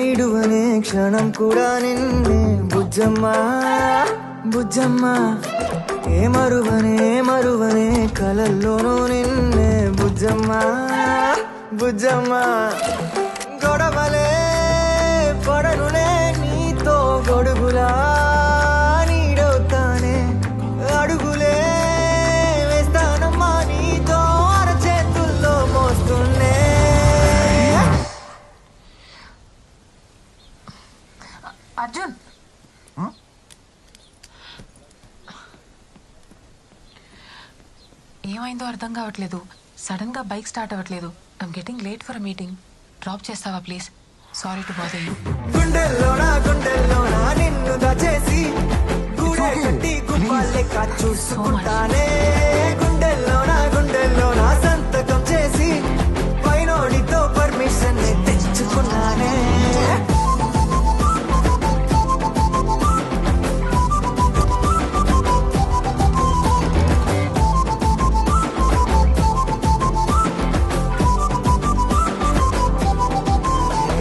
ఇడువనే క్షణం కూడా నిన్నే బుజ్జమ్మా బుజ్జమ్మా ఏ మరువనే కలల్లోనూ నిన్నే బుజ్జమ్మా బుజ్జమ్మా గొడవలే పడనులే నీతో గొడుగులా నీడవుతానే అడుగులే వేస్తానమ్మా నీతో అరచేతుల్లో మోస్తున్నే. అర్జున్ ఏమైందో అర్థం కావట్లేదు. సడన్ గా బైక్ స్టార్ట్ అవ్వట్లేదు. I'm getting late for meeting. Drop చేస్తావా please? Sorry to bother you. గుండెల్లోనా నిన్ను దచేసి గూడే కట్టి గువ్వాలెక్క చూసుకుంటానే